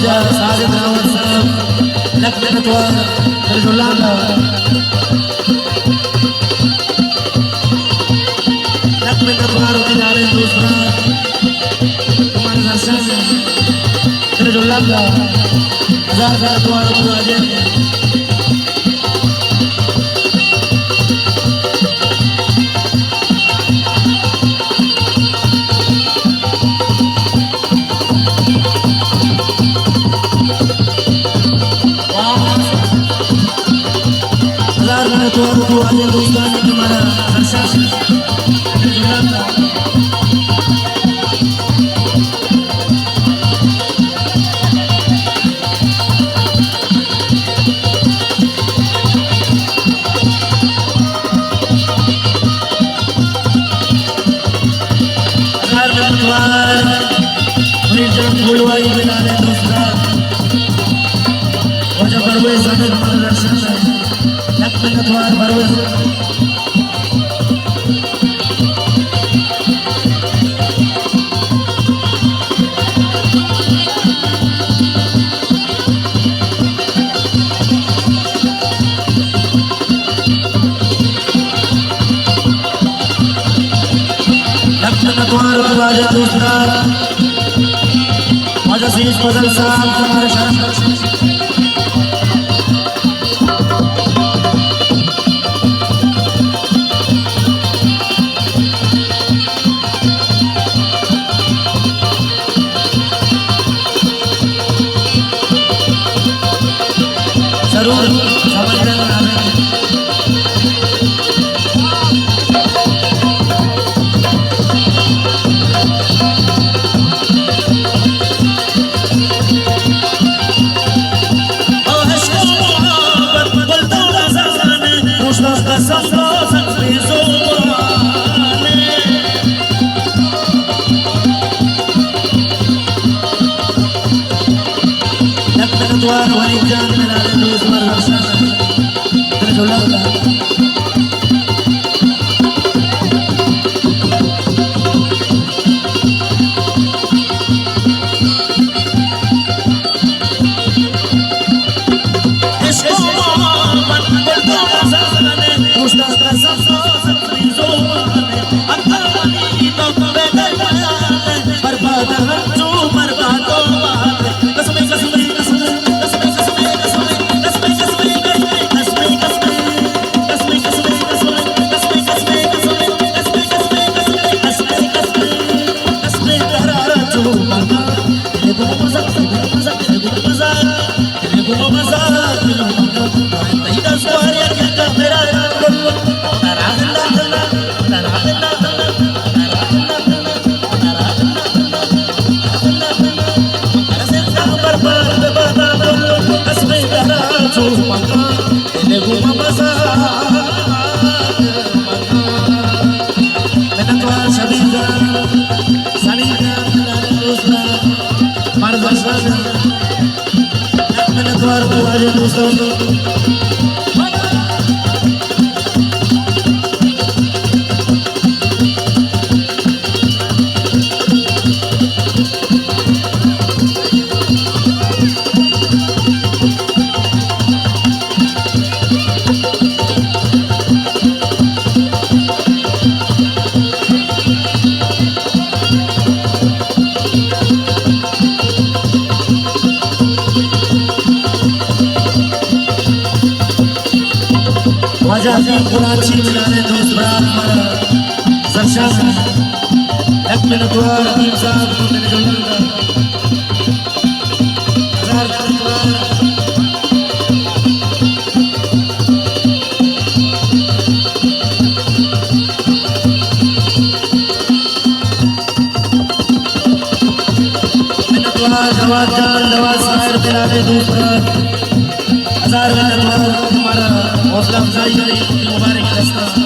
ख्वाजा साजिद रावत साहब लखनतवार रजुल्लाह लखनतवार उतारे दूसरा तुम्हारे दर्शन रजुल्लाह हजार द्वार राजे तो आज दोस्तों हमारा दर्शन फूलवाई बना रहे दोस्तों और जब परवेज साहब हमारा दर्शन है लखनतवार परवेज लखनतवार राजा दूसरा अजीज फजल साहब हमारे शरण जरूर समझ रहे हैं लखनतवार वाली जान मिला ले दोस्त मर दर्शन रजुल्लाह कुराची मिलाने दोस्त बरात हमारा सरशाह लखनतवार अमीर साहब को मेरे जुल्लूंगा हजार लखनतवार जवाब जान जवाब शायर मिलाने दोस्त बरात हजार हमारा हौसला अफजाई करें मुबारक दस्ता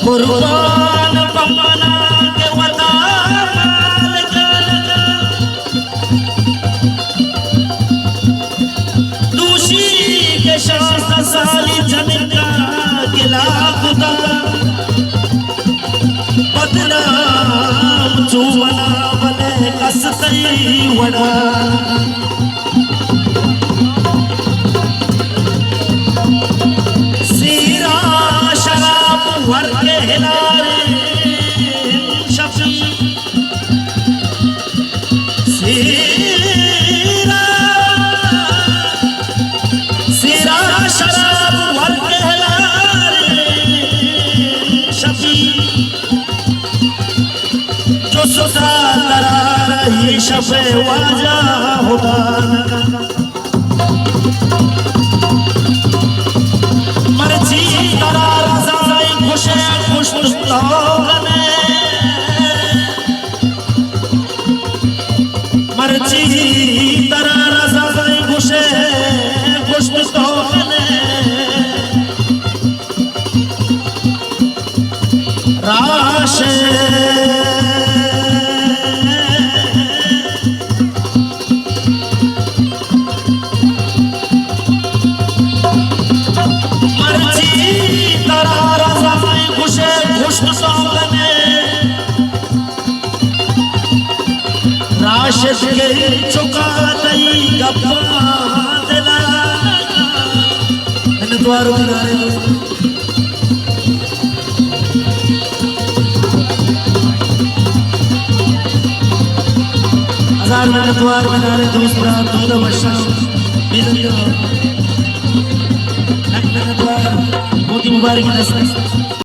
कुर्बान पमना के वता बदनाम चूवना बने कसतई वड़ा सीरा शराब वर के हिलारे शफी सीरा शराब वर के हिलारे शफी जो सुधा तरा रही शफे वाजा होगा मर्जी तरा रज़ाई खुशे खुश लोगने मर्जी तरा रज़ाई खुशे खुश लोगने राशे राशिद के चुका दई गप्पा दिला इन द्वार बनारे हजार में द्वार बनारे दोस्त रात दो वर्षा बिजली द्वार मोती मुबारक